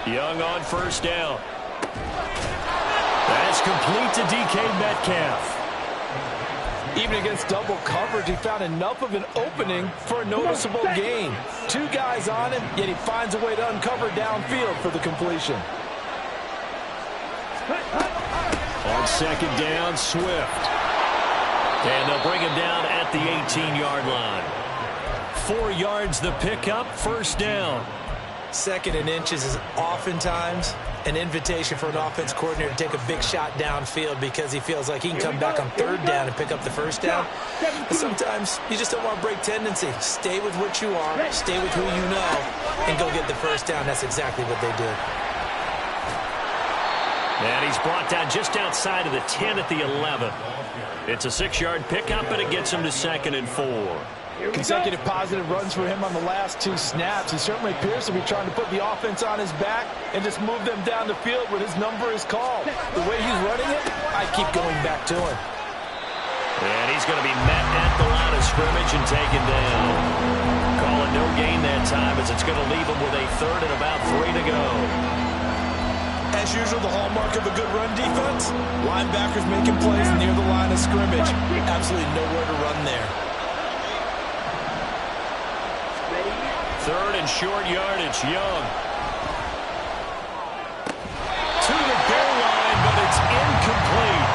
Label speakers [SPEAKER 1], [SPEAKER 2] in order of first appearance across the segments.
[SPEAKER 1] Young on first down. That's complete to DK Metcalf.
[SPEAKER 2] Even against double coverage, he found enough of an opening for a noticeable gain. Two guys on him, yet he finds a way to uncover downfield for the completion.
[SPEAKER 1] On second down, Swift. And they'll bring him down at the 18-yard line. 4 yards the pickup, first down.
[SPEAKER 2] Second and inches is oftentimes an invitation for an offense coordinator to take a big shot downfield because he feels like he can come back on third down and pick up the first down. But sometimes you just don't want to break tendency. Stay with what you are, stay with who you know, and go get the first down. That's exactly what they did.
[SPEAKER 1] And he's brought down just outside of the 10 at the 11. It's a 6-yard pickup, but it gets him to 2nd and 4.
[SPEAKER 2] Consecutive positive runs for him on the last 2 snaps. He certainly appears to be trying to put the offense on his back and just move them down the field when his number is called. The way he's running it, I keep going back to him.
[SPEAKER 1] And he's going to be met at the line of scrimmage and taken down. Calling no gain that time as it's going to leave him with a 3rd and about 3 to go.
[SPEAKER 2] As usual, the hallmark of a good run defense, linebackers making plays near the line of scrimmage. Absolutely nowhere to run there.
[SPEAKER 1] 3rd and short yardage, Young. To the goal line, but it's incomplete.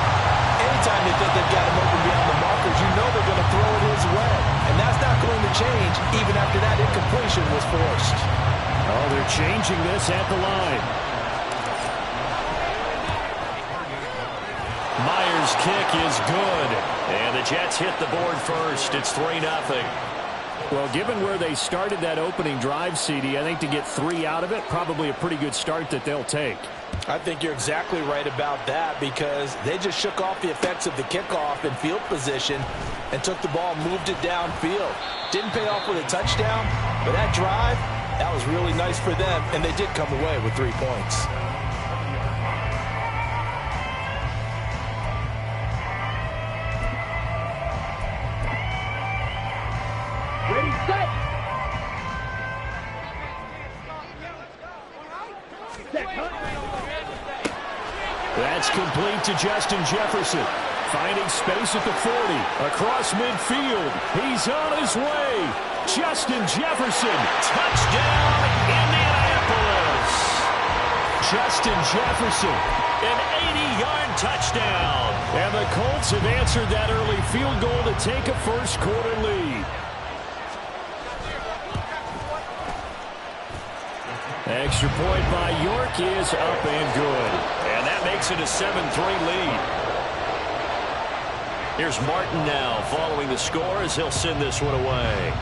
[SPEAKER 2] Anytime they think they've got him open beyond the markers, you know they're going to throw it his way. And that's not going to change even after that incompletion was forced.
[SPEAKER 1] Oh, they're changing this at the line. Myers' kick is good. And the Jets hit the board first. It's 3-0.
[SPEAKER 3] Well, given where they started that opening drive, CD, I think to get 3 out of it, probably a pretty good start that they'll take.
[SPEAKER 2] I think you're exactly right about that because they just shook off the effects of the kickoff in field position and took the ball and moved it downfield. Didn't pay off with a touchdown, but that drive, that was really nice for them, and they did come away with 3 points.
[SPEAKER 1] That's complete to Justin Jefferson. Finding space at the 40. Across midfield. He's on his way. Justin Jefferson. Touchdown, Indianapolis. Justin Jefferson. An 80-yard touchdown. And the Colts have answered that early field goal to take a first-quarter lead. Extra point by York is up and good. And that makes it a 7-3 lead. Here's Martin now following the score as he'll send this one away.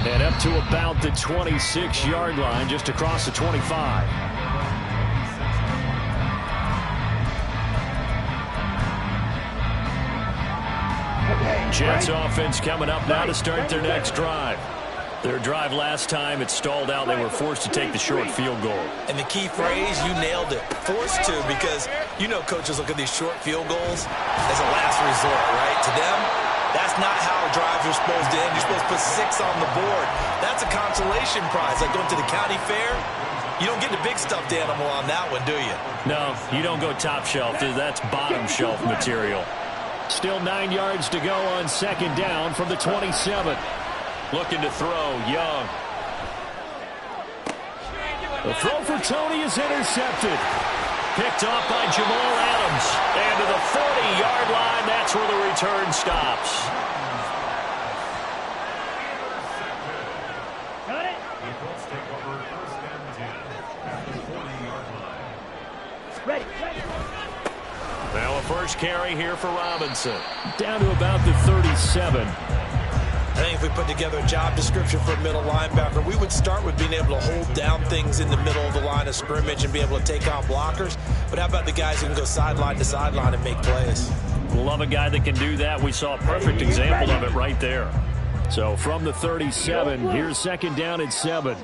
[SPEAKER 1] And up to about the 26-yard line, just across the 25. Jets offense coming up now to start their next drive. Their drive last time, it stalled out. They were forced to take the short field goal.
[SPEAKER 2] And the key phrase, you nailed it. Forced to, because you know coaches look at these short field goals as a last resort, right? To them, that's not how drives are supposed to end. You're supposed to put 6 on the board. That's a consolation prize, like going to the county fair. You don't get the big stuffed animal on that one, do you?
[SPEAKER 1] No, you don't go top shelf. That's bottom shelf material. Still 9 yards to go on second down from the 27. Looking to throw, Young. The throw for Tony is intercepted. Picked off by Jamal Adams. And to the 40-yard line, that's where the return stops.
[SPEAKER 4] Ready.
[SPEAKER 1] Now a first carry here for Robinson. Down to about the 37.
[SPEAKER 2] I think if we put together a job description for a middle linebacker, we would start with being able to hold down things in the middle of the line of scrimmage and be able to take on blockers. But how about the guys who can go sideline to sideline and make plays?
[SPEAKER 1] Love a guy that can do that. We saw a perfect example of it right there. So from the 37, here's second down and 7.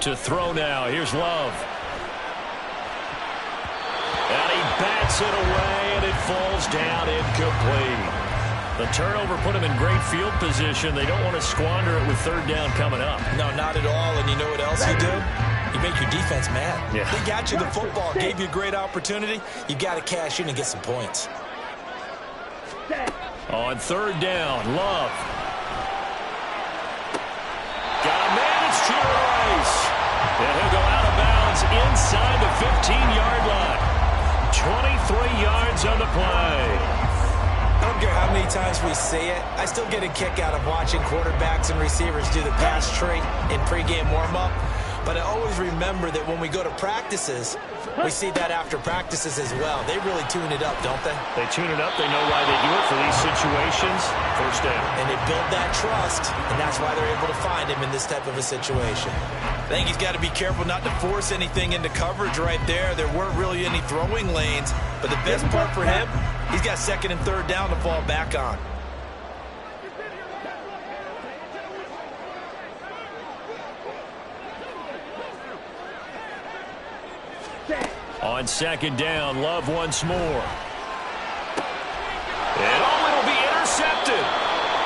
[SPEAKER 1] To throw now, here's Love. And he bats it away, and it falls down incomplete.
[SPEAKER 3] The turnover put them in great field position. They don't want to squander it with third down coming up.
[SPEAKER 2] No, not at all. And you know what else you do? You make your defense mad.
[SPEAKER 3] Yeah.
[SPEAKER 2] They got you the football, gave you a great opportunity. You got to cash in and get some points.
[SPEAKER 3] On third down, Love. Got a man, it's Junior Rice. And he'll go out of bounds inside the 15-yard line. 23 yards on the play.
[SPEAKER 2] I don't care how many times we say it, I still get a kick out of watching quarterbacks and receivers do the pass trait in pregame warm-up. But I always remember that when we go to practices, we see that after practices as well. They really tune it up, don't they?
[SPEAKER 3] They tune it up. They know why they do it for these situations. First down.
[SPEAKER 2] And they build that trust, and that's why they're able to find him in this type of a situation. I think he's got to be careful not to force anything into coverage right there. There weren't really any throwing lanes, but the best part for him, he's got second and third down to fall back on.
[SPEAKER 3] On second down, Love once more. And it'll be intercepted.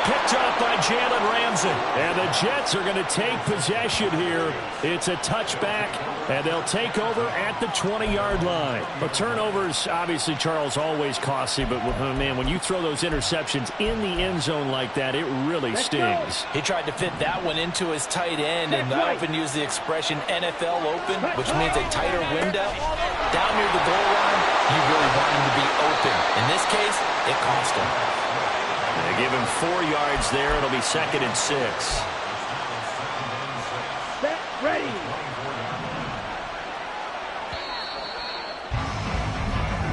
[SPEAKER 3] Picked off by Jalen Ramsey. And the Jets are going to take possession here. It's a touchback, and they'll take over at the 20-yard line. But turnovers, obviously, Charles, always costly. But, man, when you throw those interceptions in the end zone like that, it really stings.
[SPEAKER 2] He tried to fit that one into his tight end, and I often use the expression NFL open, which means a tighter window. Down near the goal line, you really want him to be open. In this case, it cost him.
[SPEAKER 3] They give him 4 yards there. It'll be second and 6.
[SPEAKER 4] Set, ready.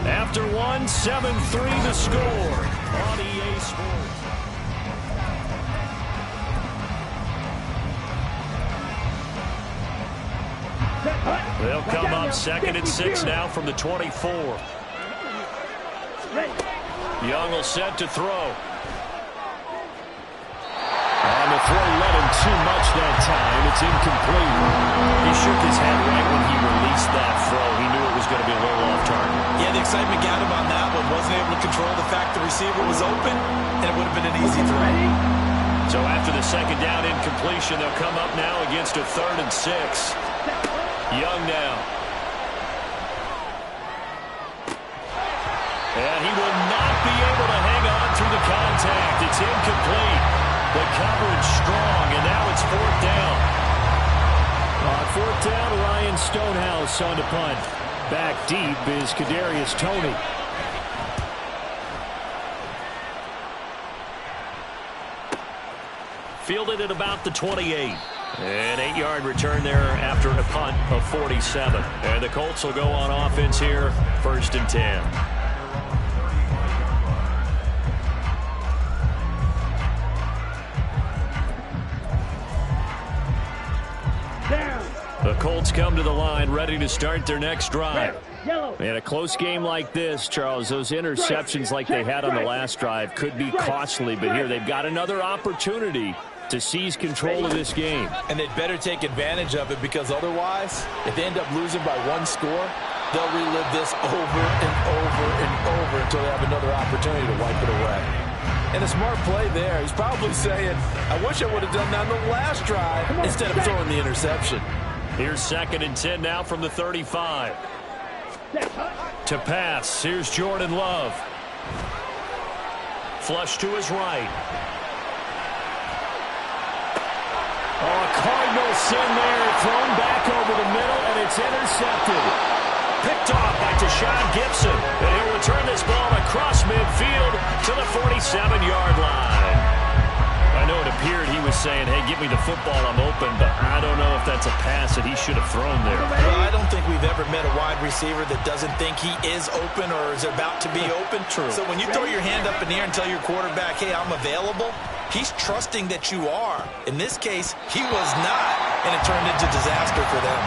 [SPEAKER 3] After 7-3 the score on EA Sports. They'll come up second and 6 now from the 24. Young will set to throw. On the throw, let him too much that time. It's incomplete. He shook his head right when he released that throw. He knew it was going to be a little off target.
[SPEAKER 2] Yeah, the excitement got him on that one. Wasn't able to control the fact the receiver was open, and it would have been an easy throw.
[SPEAKER 3] So after the second down incompletion, they'll come up now against a third and 6. Young now. And he will not be able to hang on through the contact. It's incomplete. The coverage strong, and now it's fourth down. On fourth down, Ryan Stonehouse on the punt. Back deep is Kadarius Toney. Fielded at about the 28. An 8-yard return there after a punt of 47. And the Colts will go on offense here, first and 10. The Colts come to the line ready to start their next drive. In a close game like this, Charles, those interceptions like they had on the last drive could be costly, but here they've got another opportunity to seize control of this game.
[SPEAKER 2] And they'd better take advantage of it, because otherwise, if they end up losing by one score, they'll relive this over and over and over until they have another opportunity to wipe it away. And a smart play there. He's probably saying, I wish I would have done that on the last drive instead of throwing the interception.
[SPEAKER 3] Here's second and 10 now from the 35. To pass, here's Jordan Love. Flush to his right. Oh, a Cardinal sin there, thrown back over the middle, and it's intercepted. Picked off by Tashawn Gibson, and he'll return this ball across midfield to the 47-yard line. I know it appeared he was saying, hey, give me the football, I'm open, but I don't know if that's a pass that he should have thrown there.
[SPEAKER 2] Well, I don't think we've ever met a wide receiver that doesn't think he is open or is about to be open.
[SPEAKER 3] True.
[SPEAKER 2] So when you throw your hand up in the air and tell your quarterback, hey, I'm available, he's trusting that you are. In this case, he was not, and it turned into disaster for them.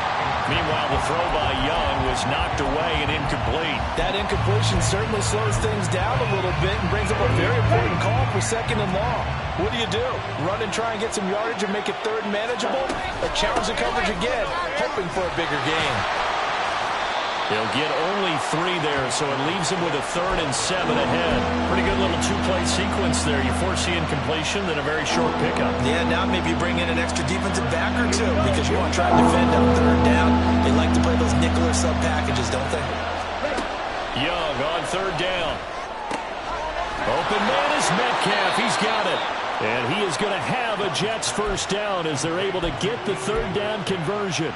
[SPEAKER 3] Meanwhile, the throw by Young was knocked away and incomplete.
[SPEAKER 2] That incompletion certainly slows things down a little bit and brings up a very important call for second and long. What do? Run and try and get some yardage and make it third and manageable? Or challenge the coverage again, hoping for a bigger gain?
[SPEAKER 1] He'll get only 3 there, so it leaves him with a 3rd and 7 ahead. Pretty good little 2-play sequence there. You foresee incompletion, then a very short pickup.
[SPEAKER 2] Yeah, now maybe you bring in an extra defensive back or 2 because you want to try to defend on 3rd down. They like to play those nickel or sub packages, don't they?
[SPEAKER 1] Young on 3rd down. Open man is Metcalf. He's got it. And he is going to have a Jets 1st down as they're able to get the 3rd down conversion.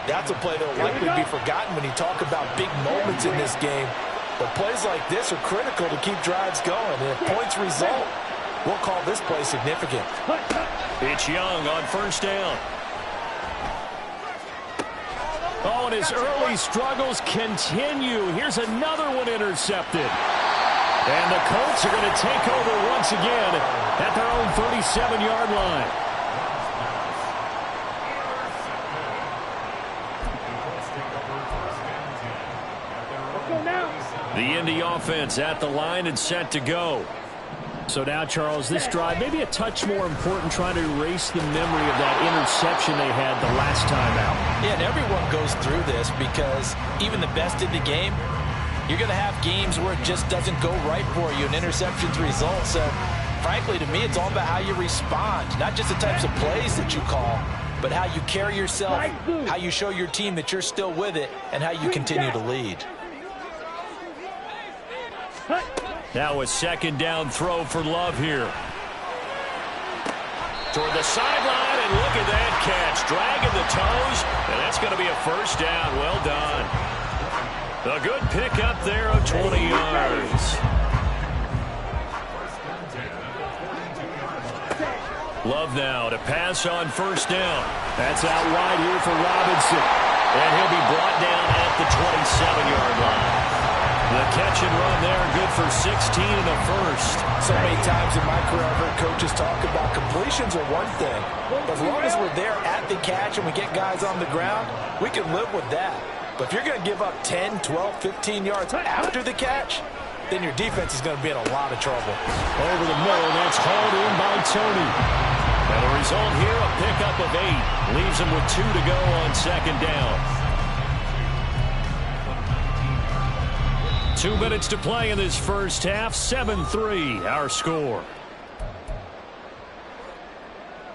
[SPEAKER 2] That's a play that will likely be forgotten when you talk about big moments in this game. But plays like this are critical to keep drives going. And if points result, we'll call this play significant.
[SPEAKER 1] It's Young on 1st down. Oh, and his early struggles continue. Here's another one intercepted. And the Colts are going to take over once again at their own 37-yard line. The Indy offense at the line and set to go. So now, Charles, this drive maybe a touch more important, trying to erase the memory of that interception they had the last time out.
[SPEAKER 2] Yeah, and everyone goes through this because even the best in the game, you're going to have games where it just doesn't go right for you and interceptions result. So, frankly, to me, it's all about how you respond, not just the types of plays that you call, but how you carry yourself, how you show your team that you're still with it, and how you continue to lead.
[SPEAKER 1] Now a 2nd down throw for Love here. Toward the sideline, and look at that catch. Dragging the toes, and that's going to be a 1st down. Well done. A good pickup there of 20 yards. Love now to pass on 1st down. That's out wide here for Robinson. And he'll be brought down at the 27-yard line. The catch and run there, good for 16 and a 1st.
[SPEAKER 2] So many times in my career, I've heard coaches talk about completions are one thing. But as long as we're there at the catch and we get guys on the ground, we can live with that. But if you're going to give up 10, 12, 15 yards after the catch, then your defense is going to be in a lot of trouble.
[SPEAKER 1] Over the middle, that's hauled in by Tony. And the result here, a pickup of 8. Leaves him with 2 to go on 2nd down. 2 minutes to play in this first half. 7-3, our score.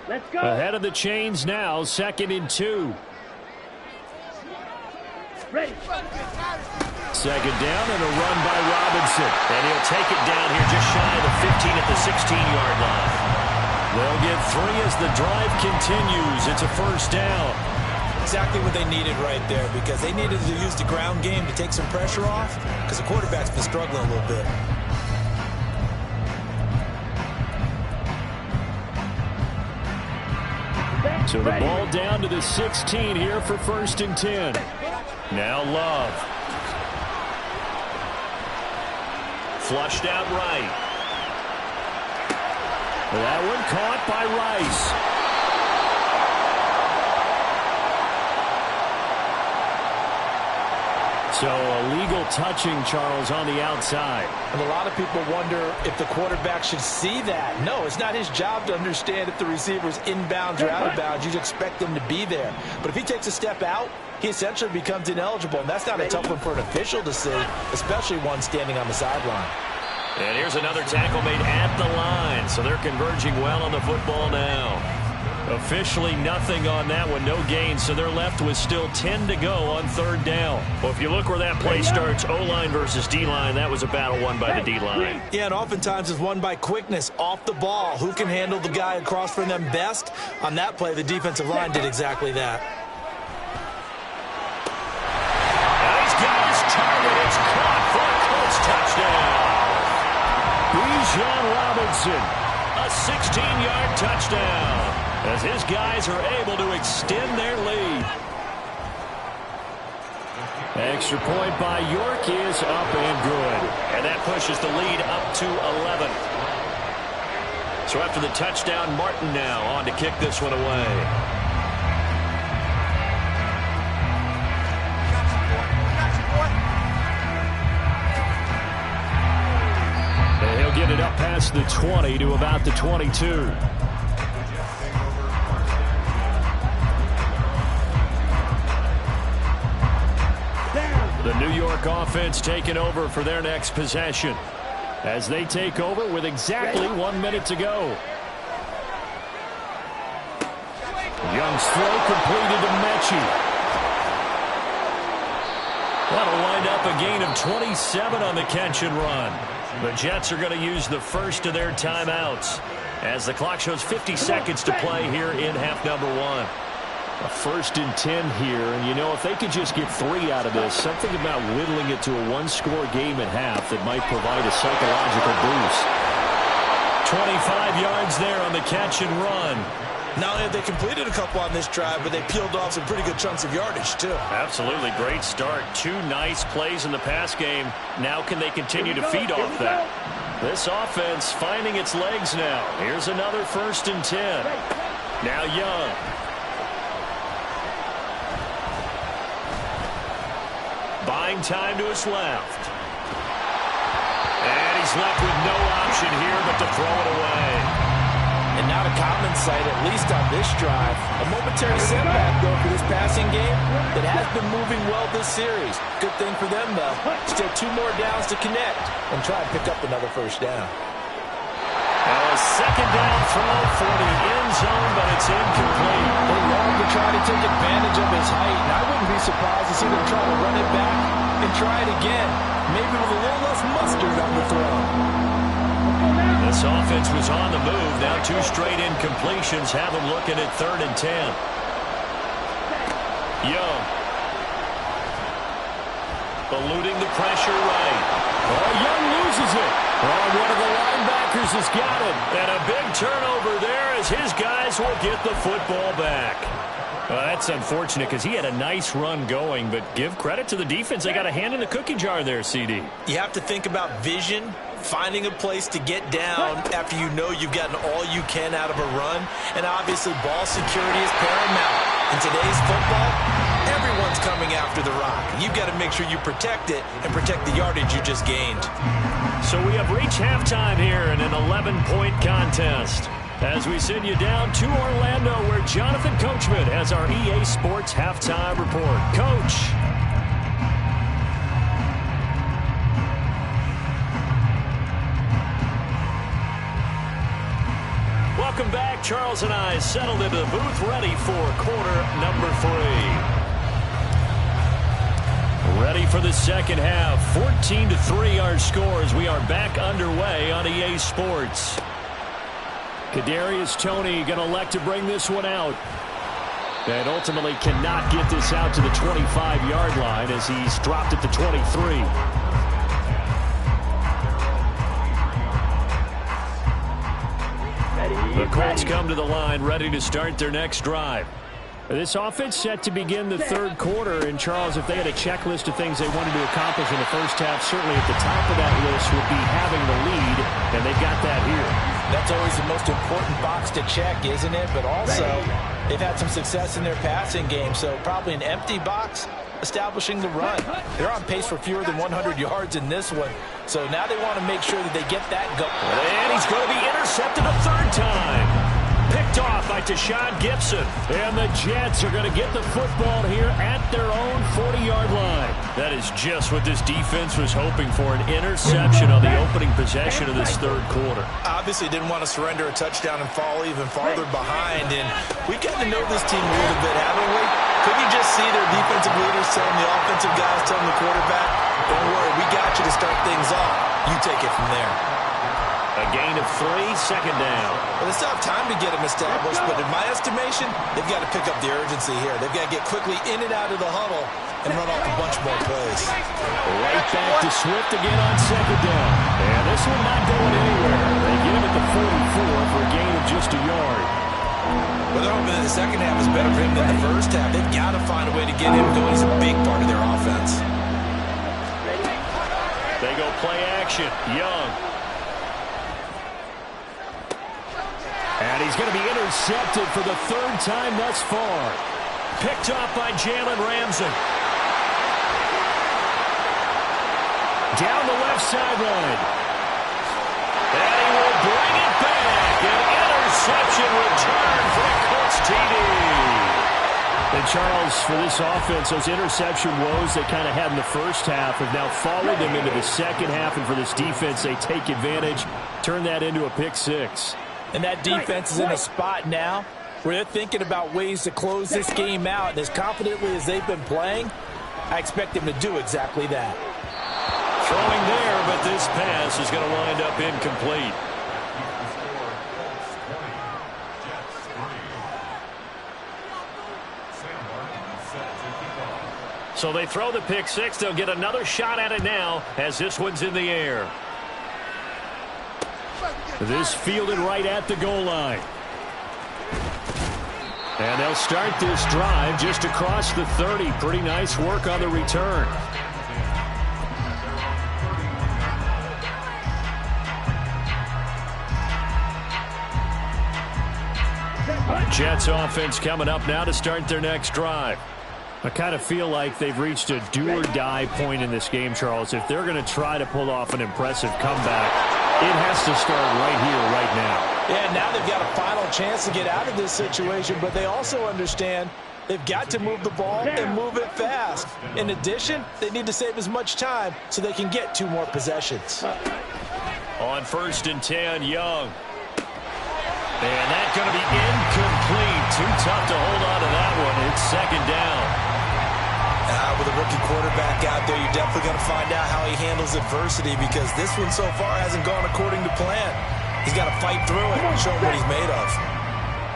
[SPEAKER 4] Let's go.
[SPEAKER 1] Ahead of the chains now, 2nd and 2.
[SPEAKER 4] Ready.
[SPEAKER 1] 2nd down and a run by Robinson. And he'll take it down here just shy of the 15 at the 16-yard line. They'll get 3 as the drive continues. It's a 1st down.
[SPEAKER 2] Exactly what they needed right there, because they needed to use the ground game to take some pressure off, because the quarterback's been struggling a little bit.
[SPEAKER 1] So the ball down to the 16 here for 1st and 10. Now Love. Flushed out right. That one caught by Rice. So a legal touching, Charles, on the outside.
[SPEAKER 2] And a lot of people wonder if the quarterback should see that. No, it's not his job to understand if the receiver's inbounds or out of bounds. You expect him to be there. But if he takes a step out, he essentially becomes ineligible. And that's not a tough one for an official to see, especially one standing on the sideline.
[SPEAKER 1] And here's another tackle made at the line. So they're converging well on the football now. Officially nothing on that one, no gain, so they're left with still 10 to go on 3rd down. Well, if you look where that play starts, O-line versus D-line, that was a battle won by the D-line.
[SPEAKER 2] Yeah, and oftentimes it's won by quickness, off the ball. Who can handle the guy across from them best? On that play, the defensive line did exactly that.
[SPEAKER 1] And he's got his target. It's caught for a Colts touchdown. Bijan Robinson, a 16-yard touchdown, as his guys are able to extend their lead. Extra point by York is up and good. And that pushes the lead up to 11. So after the touchdown, Martin now on to kick this one away. And he'll get it up past the 20 to about the 22.
[SPEAKER 4] Down.
[SPEAKER 1] The New York offense taking over for their next possession as they take over with exactly 1 minute to go. Young's throw completed to Mechie. That'll wind up a gain of 27 on the catch and run. The Jets are going to use the first of their timeouts as the clock shows 50 seconds to play here in half number 1. A 1st and 10 here, and you know, if they could just get 3 out of this, something about whittling it to a 1-score game at half that might provide a psychological boost. 25 yards there on the catch and run.
[SPEAKER 2] Not only have they completed a couple on this drive, but they peeled off some pretty good chunks of yardage, too.
[SPEAKER 1] Absolutely great start. 2 nice plays in the pass game. Now can they continue to feed off that? This offense finding its legs now. Here's another 1st and 10. Now Young. Buying time to his left. And he's left with no option here but to throw it away.
[SPEAKER 2] And not a common sight, at least on this drive. A momentary setback, though, for this passing game that has been moving well this series. Good thing for them, though. Still 2 more downs to connect and try and pick up another 1st down.
[SPEAKER 1] A 2nd down throw for the end zone, but it's incomplete.
[SPEAKER 2] They love to try to take advantage of his height, and I wouldn't be surprised to see them try to run it back and try it again, maybe with a little less mustard on the throw.
[SPEAKER 1] This offense was on the move. Now 2 straight incompletions have them looking at 3rd and 10. Young. Eluding the pressure right. Oh, Young loses it. Oh, one of the linebackers has got it. And a big turnover there as his guys will get the football back. That's unfortunate because he had a nice run going, but give credit to the defense. They got a hand in the cookie jar there, CD.
[SPEAKER 2] You have to think about vision, finding a place to get down after you know you've gotten all you can out of a run, and obviously ball security is paramount. In today's football, everyone's coming after the rock. You've got to make sure you protect it and protect the yardage you just gained.
[SPEAKER 1] So we have reached halftime here in an 11-point contest as we send you down to Orlando where Jonathan Coachman has our EA Sports Halftime Report. Coach. Welcome back. Charles and I settled into the booth ready for quarter number 3. Ready for the second half. 14-3 our scores. We are back underway on EA Sports. Kadarius Toney going to elect to bring this one out. And ultimately cannot get this out to the 25-yard line as he's dropped at the 23. The Colts come to the line ready to start their next drive. This offense set to begin the 3rd quarter. And, Charles, if they had a checklist of things they wanted to accomplish in the first half, certainly at the top of that list would be having the lead, and they've got that here.
[SPEAKER 2] That's always the most important box to check, isn't it? But also, they've had some success in their passing game, so probably an empty box establishing the run. They're on pace for fewer than 100 yards in this one, so now they want to make sure that they get that going.
[SPEAKER 1] And he's going to be intercepted a 3rd time. Picked off by Tashawn Gibson. And the Jets are going to get the football here at their own 40-yard line. That is just what this defense was hoping for, an interception on the opening possession of this 3rd quarter.
[SPEAKER 2] Obviously didn't want to surrender a touchdown and fall even farther behind. And we've gotten to know this team a little bit, haven't we? Couldn't you just see their defensive leaders telling the offensive guys, telling the quarterback, don't worry, we got you to start things off. You take it from there.
[SPEAKER 1] A gain of 3, 2nd down.
[SPEAKER 2] Well, they still have time to get them established, but in my estimation, they've got to pick up the urgency here. They've got to get quickly in and out of the huddle and run off a bunch more plays.
[SPEAKER 1] Right back to Swift again on 2nd down. And this one not going anywhere. They get him at the 44 for a gain of just a yard.
[SPEAKER 2] Well, they're hoping that the second half is better for him than the first half. They've got to find a way to get him going. He's a big part of their offense.
[SPEAKER 1] They go play action. Young. And he's going to be intercepted for the 3rd time thus far. Picked off by Jalen Ramsey. Down the left sideline. And he will bring it back. An interception return for the Colts TD. And Charles, for this offense, those interception woes they kind of had in the first half have now followed them into the second half. And for this defense, they take advantage, turn that into a pick six.
[SPEAKER 2] And that defense is in a spot now where they're thinking about ways to close this game out. And as confidently as they've been playing, I expect them to do exactly that.
[SPEAKER 3] Throwing there, but this pass is going to wind up incomplete. So they throw the pick six. They'll get another shot at it now as this one's in the air.
[SPEAKER 1] This fielded right at the goal line. And they'll start this drive just across the 30. Pretty nice work on the return. Jets offense coming up now to start their next drive. I kind of feel like they've reached a do-or-die point in this game, Charles. If they're going to try to pull off an impressive comeback, it has to start right here, right now.
[SPEAKER 2] Yeah, now they've got a final chance to get out of this situation, but they also understand they've got to move the ball and move it fast. In addition, they need to save as much time so they can get 2 more possessions.
[SPEAKER 3] On 1st and 10, Young. And that's going to be incomplete. Too tough to hold on to that one. It's 2nd down.
[SPEAKER 2] With a rookie quarterback out there, you're definitely going to find out how he handles adversity because this one so far hasn't gone according to plan. He's got to fight through it and show him what he's made of.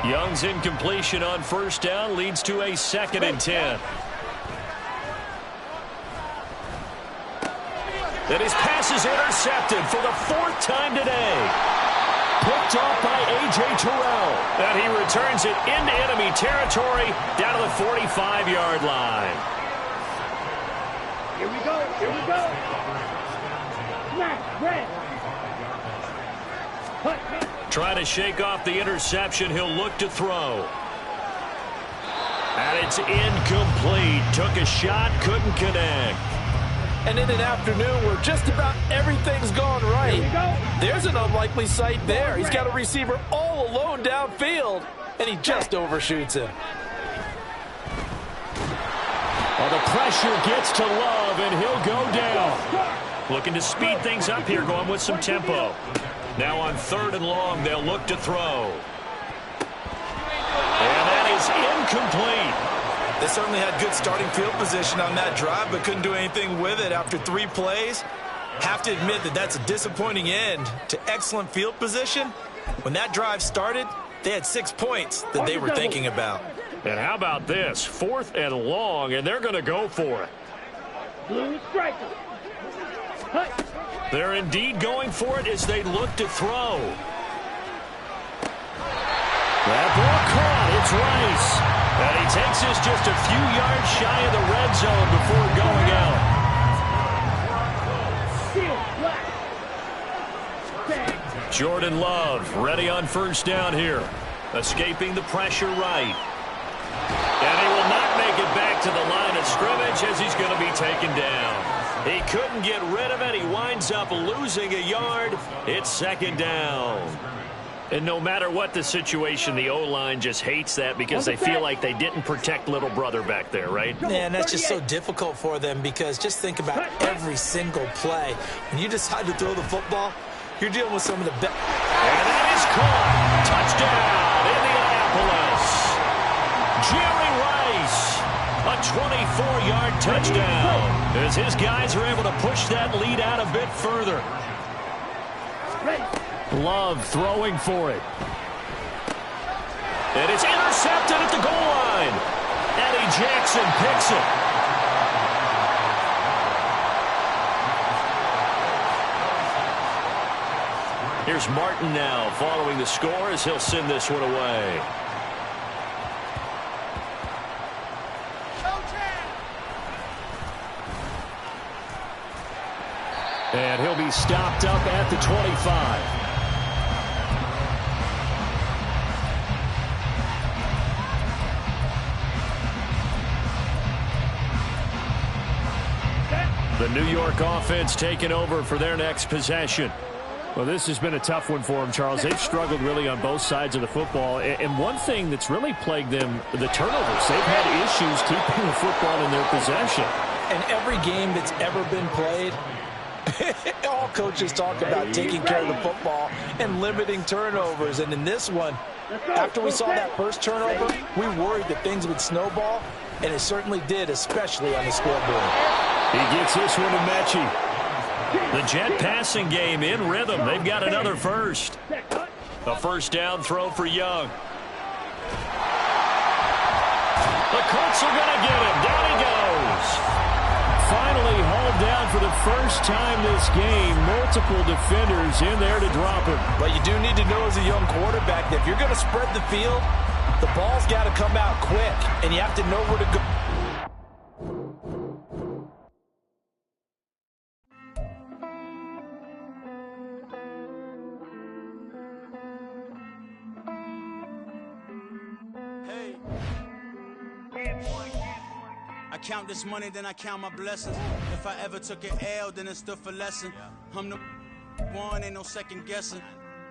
[SPEAKER 3] Young's incompletion on 1st down leads to a 2nd and 10. And his pass is intercepted for the 4th time today. Picked off by A.J. Terrell. And he returns it into enemy territory down to the 45-yard line.
[SPEAKER 4] Here we go. Here we go. Smack, red.
[SPEAKER 3] Trying to shake off the interception. He'll look to throw. And it's incomplete. Took a shot, couldn't connect.
[SPEAKER 2] And in an afternoon where just about everything's gone right, there's an unlikely sight there. He's got a receiver all alone downfield, and he just overshoots him.
[SPEAKER 1] Well, the pressure gets to Love, and he'll go down.
[SPEAKER 3] Looking to speed things up here, going with some tempo. Now on 3rd and long, they'll look to throw. And that is incomplete.
[SPEAKER 2] They certainly had good starting field position on that drive, but couldn't do anything with it after 3 plays. Have to admit that that's a disappointing end to excellent field position. When that drive started, they had 6 points that they were thinking about.
[SPEAKER 3] And how about this? 4th and long, and they're going to go for it.
[SPEAKER 4] Blue striker.
[SPEAKER 3] They're indeed going for it as they look to throw.
[SPEAKER 1] That ball caught. It's Rice.
[SPEAKER 3] And he takes this just a few yards shy of the red zone before going out. Jordan Love ready on 1st down here. Escaping the pressure right. And he will not make it back to the line of scrimmage as he's going to be taken down. He couldn't get rid of it. He winds up losing a yard. It's 2nd down. And no matter what the situation, the O-line just hates that because they feel like they didn't protect little brother back there, right?
[SPEAKER 2] Yeah, and that's just so difficult for them because just think about every single play. When you decide to throw the football, you're dealing with some of the best.
[SPEAKER 3] And that is caught. Touchdown, Indianapolis. Jerry Rice, a 24-yard touchdown as his guys are able to push that lead out a bit further.
[SPEAKER 1] Love throwing for it.
[SPEAKER 3] And it's intercepted at the goal line. Eddie Jackson picks it. Here's Martin now following the score as he'll send this one away.
[SPEAKER 1] And he'll be stopped up at the 25. The New York offense taking over for their next possession. Well, this has been a tough one for them, Charles. They've struggled really on both sides of the football. And one thing that's really plagued them, the turnovers. They've had issues keeping the football in their possession.
[SPEAKER 2] And every game that's ever been played, all coaches talk about taking care of the football and limiting turnovers. And in this one, after we saw that first turnover, we worried that things would snowball, and it certainly did, especially on the scoreboard.
[SPEAKER 1] He gets this one to Mechie.
[SPEAKER 3] The Jet passing game in rhythm. They've got another first. A first down throw for Young. The Colts are going to get him. Down he goes.
[SPEAKER 1] Finally hauled down for the first time this game. Multiple defenders in there to drop him.
[SPEAKER 2] But you do need to know as a young quarterback that if you're going to spread the field, the ball's got to come out quick, and you have to know where to go.
[SPEAKER 5] I count this money, then I count my blessings. If I ever took an L, then it stood for lesson. I'm the one, ain't no second guessing.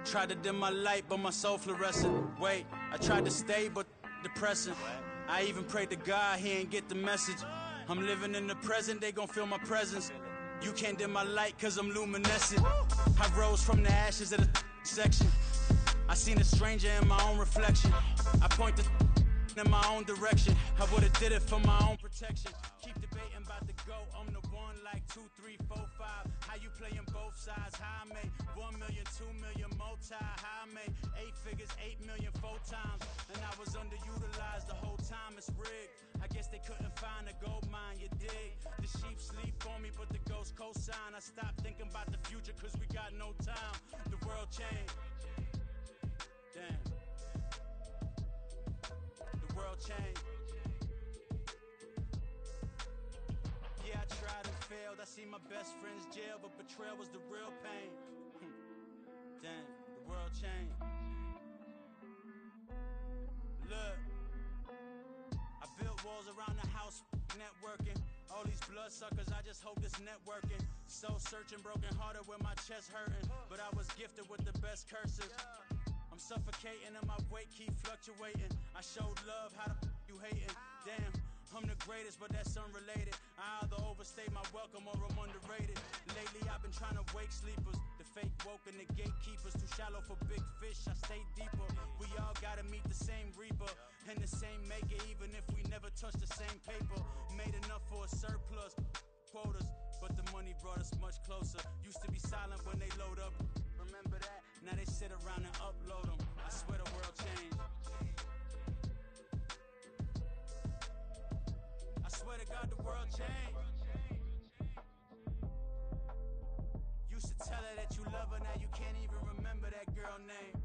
[SPEAKER 5] Tried to dim my light, but my soul fluorescent. Wait, I tried to stay, but depressing. I even prayed to God, he ain't get the message. I'm living in the present, they gon' feel my presence. You can't dim my light, cause I'm luminescent. I rose from the ashes of the section. I seen a stranger in my own reflection. I point the in my own direction. I would've did it for my own protection. Keep debating about the go. I'm the one like 2, 3, 4, 5. How you playing both sides? How I made 1 million, 2 million multi. How I made 8 figures, 8 million 4 times. And I was underutilized the whole time. It's rigged. I guess they couldn't find a gold mine. You dig? The sheep sleep on me, but the ghost cosign. I stopped thinking about the future cause we got no time. The world changed. Damn. World change. Yeah, I tried and failed. I see my best friend's jail, but betrayal was the real pain. Damn, the world changed. Look, I built walls around the house, networking. All these bloodsuckers, I just hope this networking. Soul searching, broken hearted with my chest hurting. But I was gifted with the best curses. I'm suffocating and my weight keep fluctuating. I showed love, how the you hating? Damn, I'm the greatest, but that's unrelated. I either overstay my welcome or I'm underrated. Lately I've been trying to wake sleepers. The fake woke and the gatekeepers. Too shallow for big fish, I stay deeper. We all gotta meet the same reaper and the same maker, even if we never touch the same paper. Made enough for a surplus, quotas, but the money brought us much closer. Used to be silent when they load up. Remember that? Now they sit around and upload them. I swear the world changed. I swear to God the world changed. Used to tell her that you love her, now you can't even remember that girl name.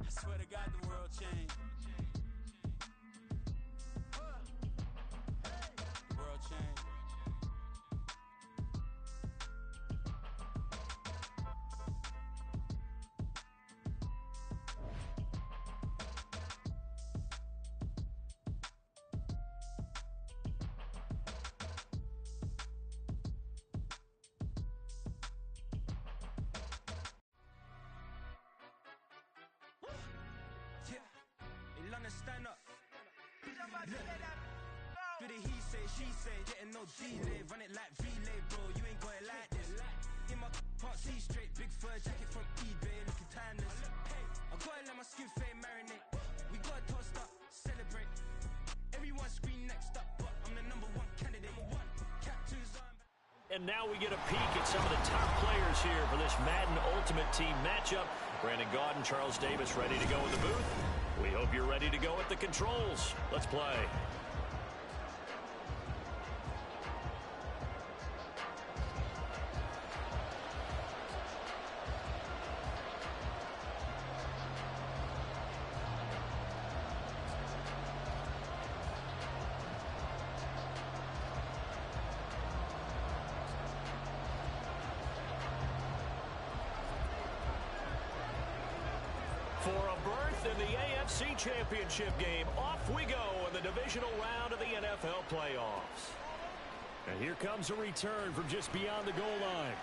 [SPEAKER 5] I swear to God the world changed. The world changed.
[SPEAKER 6] Stand up. Do the he say, she say, getting no delay. Run it like relay, bro. You ain't got it like this. In my can't see straight. Big fur jacket from eBay, looking timeless. I gotta let my skin fade marinate. We gotta toast up, celebrate. Everyone scream next up, but I'm the #1 candidate. Captures on.
[SPEAKER 3] And now we get a peek at some of the top players here for this Madden Ultimate Team matchup. Brandon Gaudin, Charles Davis ready to go in the booth. We hope you're ready to go at the controls. Let's play. For a berth in the AFC Championship game, off we go in the divisional round of the NFL playoffs.
[SPEAKER 1] And here comes a return from just beyond the goal line.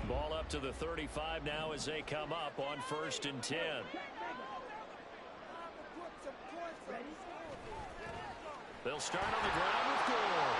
[SPEAKER 3] Ball up to the 35 now as they come up on 1st and 10. They'll start on the ground with Gore.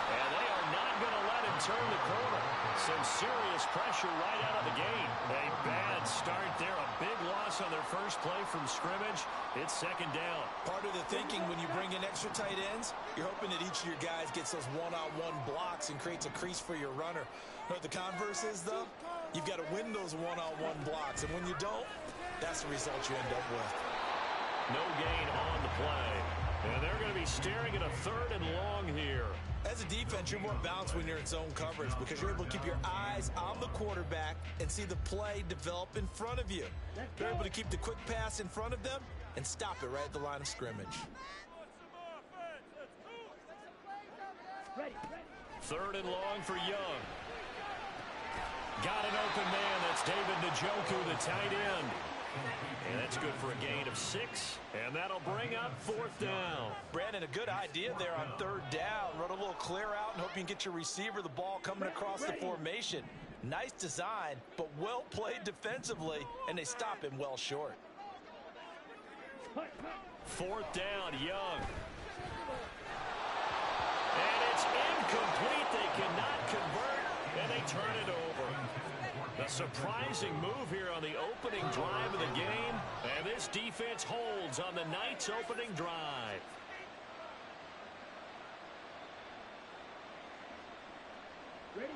[SPEAKER 3] And they are not going to let him turn the corner. Some serious pressure right out of the gate. A bad start there. A big loss on their first play from scrimmage. It's 2nd down.
[SPEAKER 2] Part of the thinking when you bring in extra tight ends, you're hoping that each of your guys gets those one-on-one blocks and creates a crease for your runner. You know what the converse is, though? You've got to win those one-on-one blocks. And when you don't, that's the result you end up with.
[SPEAKER 3] No gain on the play. And they're going to be staring at a 3rd and long here.
[SPEAKER 2] As a defense, you're more balanced when you're in zone coverage because you're able to keep your eyes on the quarterback and see the play develop in front of you. You're able to keep the quick pass in front of them and stop it right at the line of scrimmage.
[SPEAKER 3] 3rd and long for Young. Got an open man. That's David Njoku, the tight end. And that's good for a gain of 6. And that'll bring up 4th down.
[SPEAKER 2] Brandon, a good idea there on 3rd down. Run a little clear out and hope you can get your receiver the ball coming across the formation. Nice design, but well played defensively, and they stop him well short.
[SPEAKER 3] 4th down, Young. And it's incomplete. They cannot convert, and they turn it over. A surprising move here on the opening drive of the game, and this defense holds on the night's opening drive.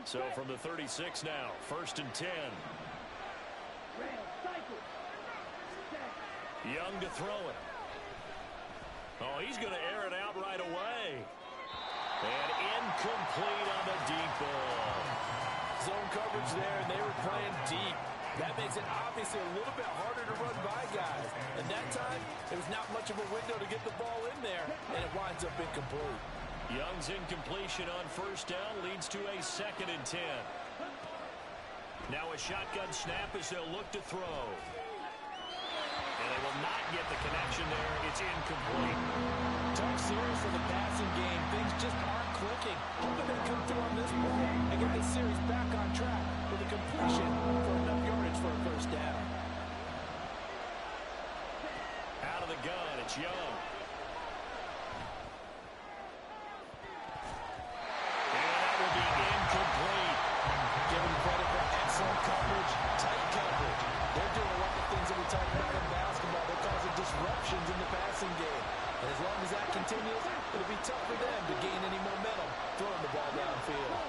[SPEAKER 3] So from the 36 now, 1st and 10. Young to throw it. Oh, he's going to air it out right away. And incomplete on the deep ball.
[SPEAKER 2] Zone coverage there, and they were playing deep. That makes it obviously a little bit harder to run by guys. And that time, there was not much of a window to get the ball in there, and it winds up incomplete.
[SPEAKER 3] Young's incompletion on 1st down leads to a 2nd and 10. Now a shotgun snap as they'll look to throw. And they will not get the connection there. It's incomplete.
[SPEAKER 2] Tough series for the passing game. Things just aren't clicking. Hoping they come through on this one and get this series back on track with a completion for enough yardage for a 1st down.
[SPEAKER 3] Out of the gun, it's Young. And that will be incomplete.
[SPEAKER 2] Give them credit for excellent coverage, tight coverage. They're doing a lot of things that we talk about in basketball. They're causing disruptions in the passing game. And as long as that continues, it'll be tough for them to gain any momentum throwing the ball downfield.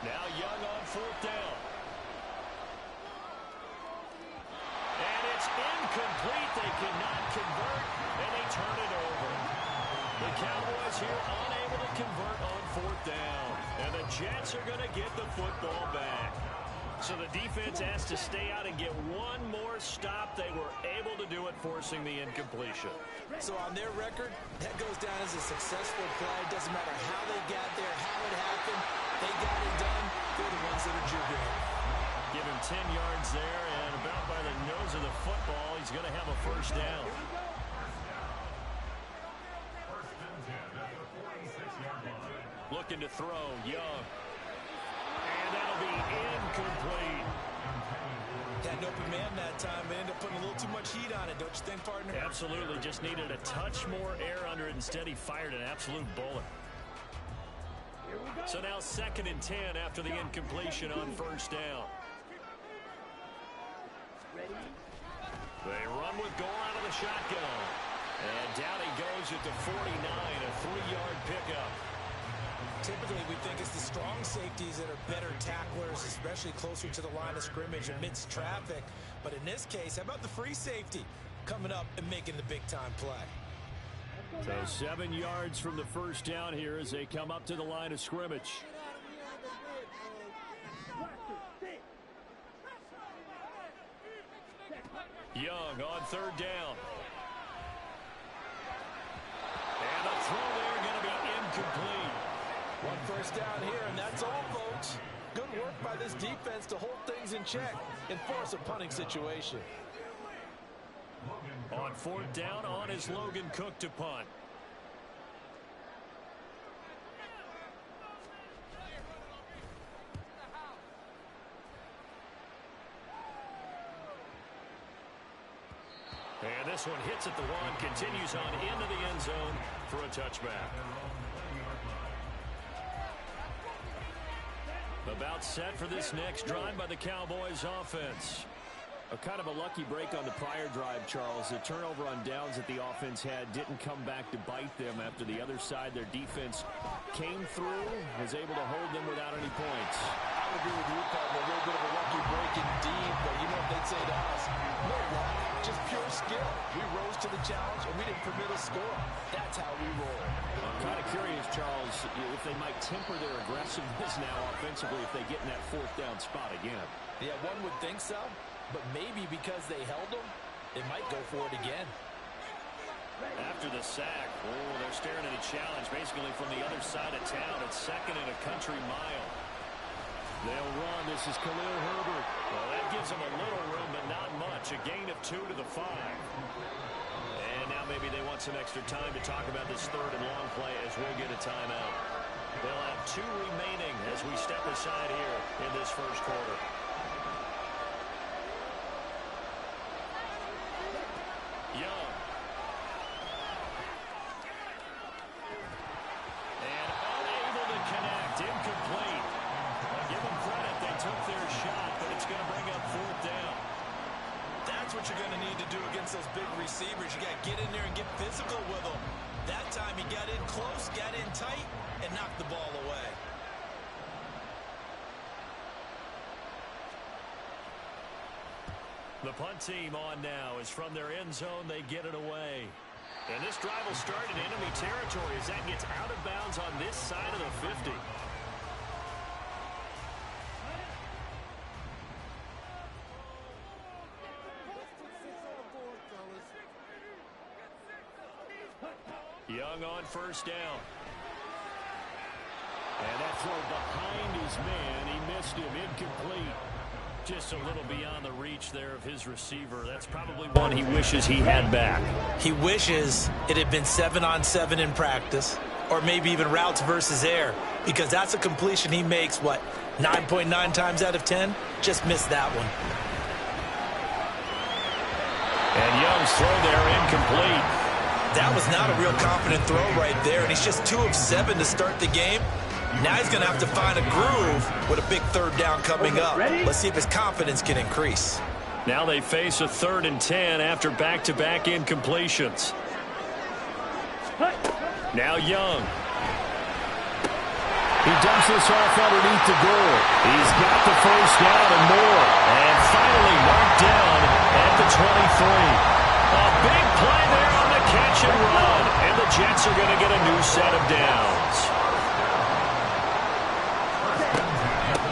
[SPEAKER 3] Now Young on 4th down. And it's incomplete. They cannot convert, and they turn it over. The Cowboys here unable to convert on 4th down. And the Jets are going to get the football back. So the defense has to stay out and get one more stop. They were able to do it, forcing the incompletion.
[SPEAKER 2] So on their record, that goes down as a successful play. Doesn't matter how they got there, how it happened. They got it done. They're the ones that are jubilant.
[SPEAKER 3] Give him 10 yards there, and about by the nose of the football, he's going to have a 1st down. Looking to throw, Young. And that'll be incomplete.
[SPEAKER 2] Had an open man that time, but ended up putting a little too much heat on it, don't you think, partner?
[SPEAKER 3] Absolutely. Just needed a touch more air under it. Instead, he fired an absolute bullet. So now 2nd and 10 after the incompletion on 1st down. They run with Gore out of the shotgun. And down he goes at the 49, a 3-yard pickup.
[SPEAKER 2] Typically, we think it's the strong safeties that are better tacklers, especially closer to the line of scrimmage amidst traffic. But in this case, how about the free safety coming up and making the big-time play?
[SPEAKER 3] So 7 yards from the 1st down here as they come up to the line of scrimmage. Young on 3rd down. And a throw there going to be incomplete.
[SPEAKER 2] 1 1st down here, and that's all, folks. Good work by this defense to hold things in check and force a punting situation.
[SPEAKER 3] On 4th down, on is Logan Cook to punt. And this one hits at the 1, continues on into the end zone for a touchback. About set for this next drive by the Cowboys offense. A kind of a lucky break on the prior drive, Charles. The turnover on downs that the offense had didn't come back to bite them after the other side. Their defense came through, was able to hold them without any points.
[SPEAKER 2] I would agree with you, partner. A little bit of a lucky break indeed, but you know what they'd say to us? No luck, just pure skill. We rose to the challenge, and we didn't permit a score. That's how we roll.
[SPEAKER 3] I'm kind of curious, Charles, if they might temper their aggressiveness now offensively if they get in that 4th down spot again.
[SPEAKER 2] Yeah, one would think so. But maybe because they held them, they might go for it again.
[SPEAKER 3] After the sack, they're staring at a challenge basically from the other side of town. It's 2nd and a country mile. They'll run. This is Khalil Herbert. Well, that gives them a little room, but not much. A gain of 2 to the 5. And now maybe they want some extra time to talk about this 3rd and long play as we'll get a timeout. They'll have 2 remaining as we step aside here in this first quarter. Young. And unable to connect. Incomplete. Well, give them credit. They took their shot, but it's going to bring up 4th down.
[SPEAKER 2] That's what you're going to need to do against those big receivers. You got to get in there and get physical with them. That time he got in close, got in tight, and knocked the ball away.
[SPEAKER 3] The punt team on now is from their end zone. They get it away. And this drive will start in enemy territory as that gets out of bounds on this side of the 50. Young on 1st down. And that throw behind his man. He missed him. Incomplete. Just a little beyond the reach there of his receiver. That's probably one he wishes he had back.
[SPEAKER 2] He wishes it had been 7-on-7 in practice, or maybe even routes versus air, because that's a completion he makes, 9.9 times out of 10? Just missed that one.
[SPEAKER 3] And Young's throw there incomplete.
[SPEAKER 2] That was not a real confident throw right there, and he's just 2 of 7 to start the game. Now he's going to have to find a groove with a big 3rd down coming up. Let's see if his confidence can increase.
[SPEAKER 3] Now they face a 3rd and 10 after back-to-back incompletions. Now Young. He dumps this off underneath the goal. He's got the 1st down and more. And finally knocked down at the 23. A big play there on the catch and run. And the Jets are going to get a new set of downs.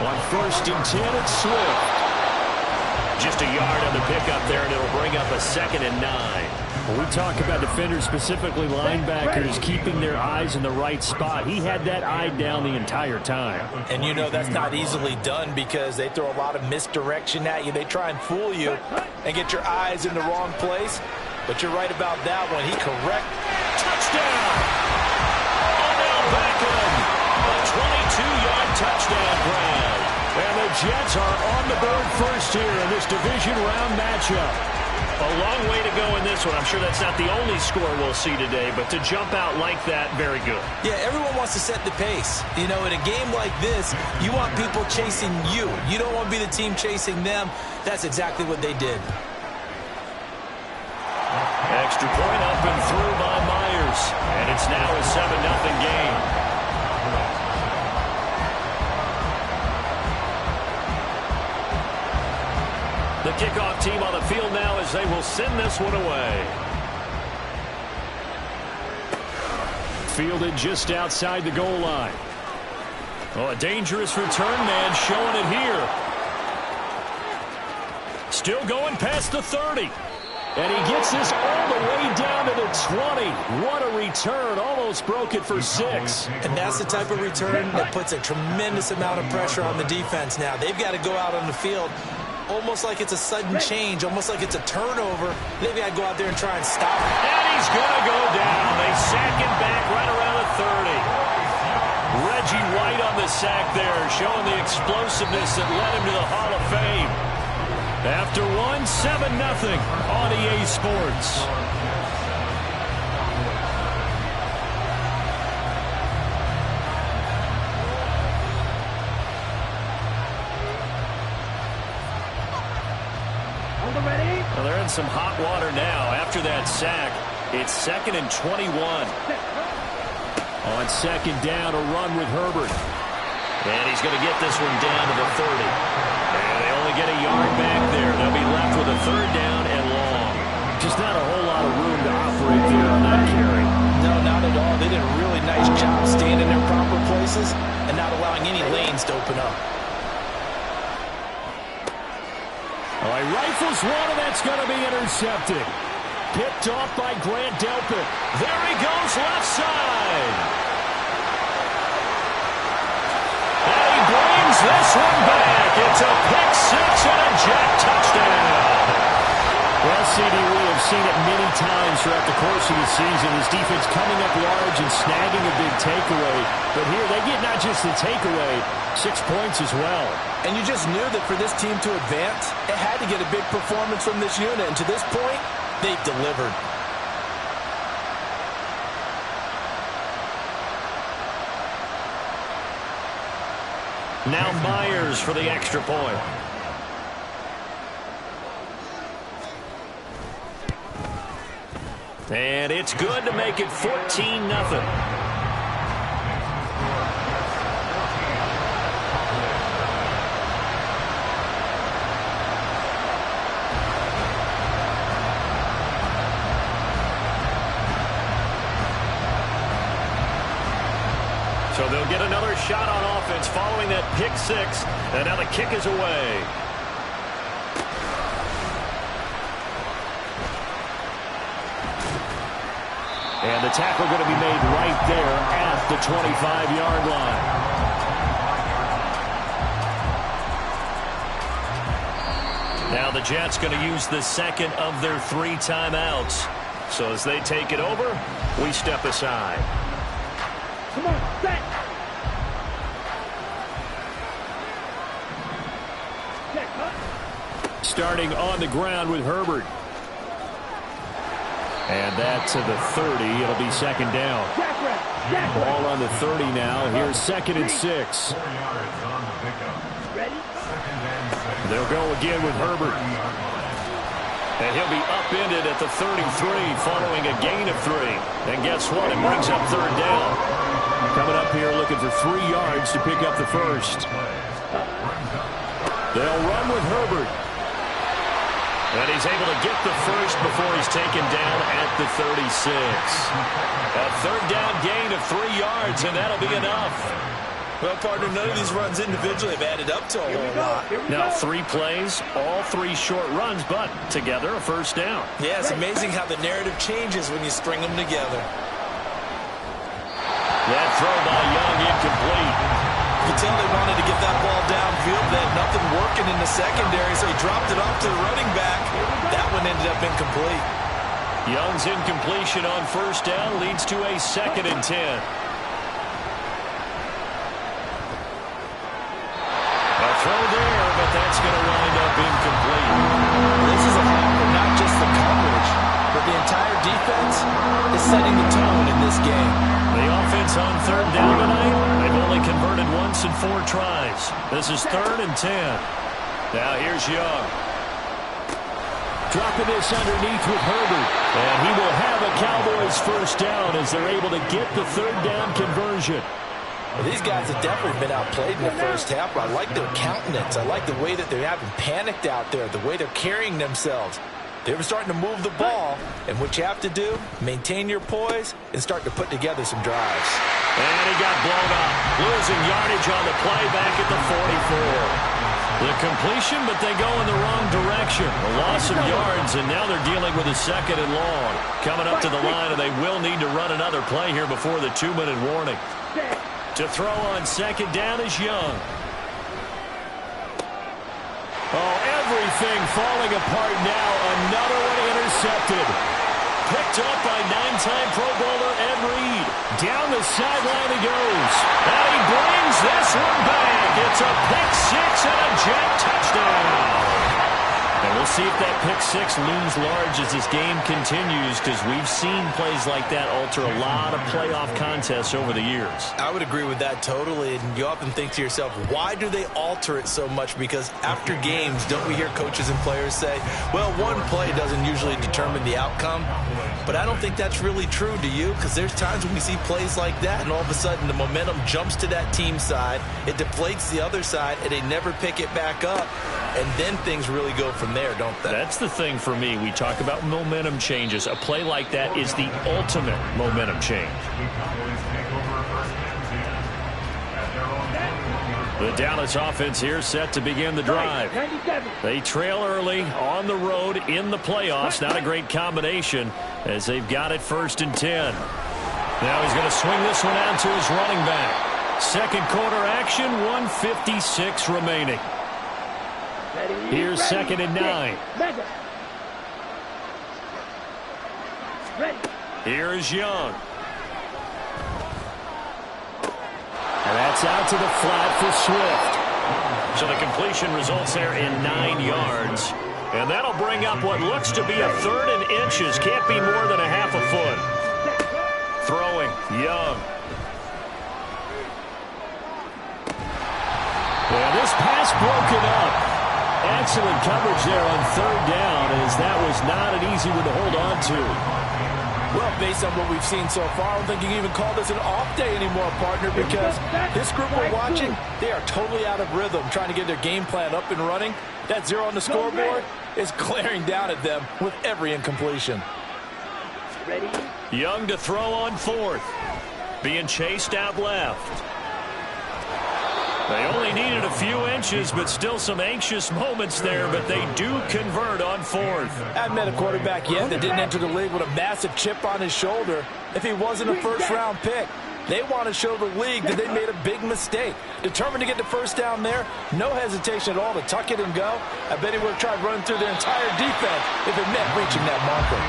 [SPEAKER 3] On 1st and 10, it's Swift. Just a yard on the pickup there, and it'll bring up a 2nd and 9. When we talk about defenders, specifically linebackers, keeping their eyes in the right spot, he had that eye down the entire time.
[SPEAKER 2] And you know that's not easily done because they throw a lot of misdirection at you. They try and fool you and get your eyes in the wrong place. But you're right about that one. He correct.
[SPEAKER 3] Touchdown! Odell Beckham! A 22-yard touchdown grab. And the Jets are on the board first here in this division round matchup. A long way to go in this one. I'm sure that's not the only score we'll see today, but to jump out like that, very good.
[SPEAKER 2] Yeah, everyone wants to set the pace. You know, in a game like this, you want people chasing you. You don't want to be the team chasing them. That's exactly what they did.
[SPEAKER 3] Extra point up and through by Myers. And it's now a 7-0 game. The kickoff team on the field now as they will send this one away. Fielded just outside the goal line. Oh, a dangerous return man showing it here. Still going past the 30. And he gets this all the way down to the 20. What a return. Almost broke it for 6.
[SPEAKER 2] And that's the type of return that puts a tremendous amount of pressure on the defense now. They've got to go out on the field almost like it's a sudden change, almost like it's a turnover. They've got to go out there and try and stop him.
[SPEAKER 3] And he's going to go down. They sack him back right around the 30. Reggie White on the sack there, showing the explosiveness that led him to the Hall of Fame.
[SPEAKER 1] After one, 7-0 on EA Sports.
[SPEAKER 3] Well, they're in some hot water now. After that sack, it's 2nd and 21.
[SPEAKER 1] On 2nd down, a run with Herbert.
[SPEAKER 3] And he's going to get this one down to the 30. And they only get a yard back there. They'll be left with a 3rd down and long.
[SPEAKER 1] Just not a whole lot of room to operate there on that carry.
[SPEAKER 2] No, not at all. They did a really nice job staying in their proper places and not allowing any lanes to open up.
[SPEAKER 1] Well, he rifles one, and that's going to be intercepted. Picked off by Grant Delpit.
[SPEAKER 3] There he goes, left side. And he brings this one back. It's a pick six and a jet touchdown.
[SPEAKER 1] Well, CD, we have seen it many times throughout the course of the season. His defense coming up large and snagging a big takeaway. But here, they get not just the takeaway, 6 points as well.
[SPEAKER 2] And you just knew that for this team to advance, it had to get a big performance from this unit. And to this point, they've delivered.
[SPEAKER 3] Now Myers for the extra point. And it's good to make it 14-0. So they'll get another shot on offense following that pick six. And now the kick is away.
[SPEAKER 1] And the tackle going to be made right there at the 25-yard line.
[SPEAKER 3] Now the Jets going to use the second of their 3 timeouts. So as they take it over, we step aside.
[SPEAKER 4] Come on, set. Check, huh?
[SPEAKER 1] Starting on the ground with Herbert. And that to the 30. It'll be 2nd down. Ball on the 30 now. Here's 2nd and 6.
[SPEAKER 4] Ready?
[SPEAKER 1] They'll go again with Herbert.
[SPEAKER 3] And he'll be upended at the 33 following a gain of 3. And guess what? It brings up 3rd down.
[SPEAKER 1] Coming up here looking for 3 yards to pick up the first. They'll run with Herbert.
[SPEAKER 3] And he's able to get the first before he's taken down at the 36. A 3rd down gain of 3 yards, and that'll be enough.
[SPEAKER 2] Well, partner, none of these runs individually have added up to a whole lot.
[SPEAKER 3] Now 3 plays, all 3 short runs, but together a first down.
[SPEAKER 2] Yeah, it's amazing how the narrative changes when you string them together.
[SPEAKER 3] That throw by Young incomplete.
[SPEAKER 2] You can tell they wanted to get that ball downfield. They had nothing working in the secondary, so he dropped it off to the running back. That one ended up incomplete.
[SPEAKER 3] Young's incompletion on first down leads to a 2nd and 10. A throw there, but that's going to wind up incomplete.
[SPEAKER 2] This is a haul for not just the coverage, but the entire defense is setting the tone in this game.
[SPEAKER 3] The offense on 3rd down tonight, they've only converted once in 4 tries. This is 3rd and 10. Now here's Young.
[SPEAKER 1] Dropping this underneath with Herbert. And he will have a Cowboys first down as they're able to get the 3rd down conversion.
[SPEAKER 2] Well, these guys have definitely been outplayed in the first half, but I like their countenance. I like the way that they haven't panicked out there, the way they're carrying themselves. They were starting to move the ball, and what you have to do, maintain your poise and start to put together some drives.
[SPEAKER 3] And he got blown up, losing yardage on the play back at the 44. The completion, but they go in the wrong direction. A loss of yards, and now they're dealing with a 2nd and long. Coming up to the line, and they will need to run another play here before the 2-minute warning. To throw on 2nd down is Young.
[SPEAKER 1] Oh, everything falling apart now. Another one intercepted. Picked up by 9-time Pro Bowler Ed Reed. Down the sideline he goes.
[SPEAKER 3] And he brings this one back. It's a pick six and a jet touchdown.
[SPEAKER 1] And we'll see if that pick six looms large as this game continues, because we've seen plays like that alter a lot of playoff contests over the years.
[SPEAKER 2] I would agree with that totally. And you often think to yourself, why do they alter it so much? Because after games, don't we hear coaches and players say, well, one play doesn't usually determine the outcome? But I don't think that's really true, do you? Because there's times when we see plays like that, and all of a sudden the momentum jumps to that team side, it deflates the other side, and they never pick it back up. And then things really go from there, don't they?
[SPEAKER 1] That's the thing for me. We talk about momentum changes. A play like that is the ultimate momentum change. The Dallas offense here set to begin the drive. They trail early on the road in the playoffs. Not a great combination as they've got it 1st and 10. Now he's going to swing this one out to his running back. Second quarter action, 1:56 remaining. Here's 2nd and 9. Here's Young. And that's out to the flat for Swift. So the completion results there in 9 yards. And that'll bring up what looks to be a 3rd and inches. Can't be more than a half a foot. Throwing, Young. And this pass broken up. Excellent coverage there on 3rd down, as that was not an easy one to hold on to.
[SPEAKER 2] Well, based on what we've seen so far, I don't think you can even call this an off day anymore, partner, because this group we're watching, they are totally out of rhythm, trying to get their game plan up and running. That 0 on the scoreboard is glaring down at them with every incompletion.
[SPEAKER 1] Young to throw on 4th. Being chased out left. They only needed a few inches, but still some anxious moments there, but they do convert on 4th.
[SPEAKER 2] I haven't met a quarterback yet that didn't enter the league with a massive chip on his shoulder if he wasn't a first-round pick. They want to show the league that they made a big mistake. Determined to get the 1st down there, no hesitation at all to tuck it and go. I bet he would have tried running through their entire defense if it meant reaching that marker.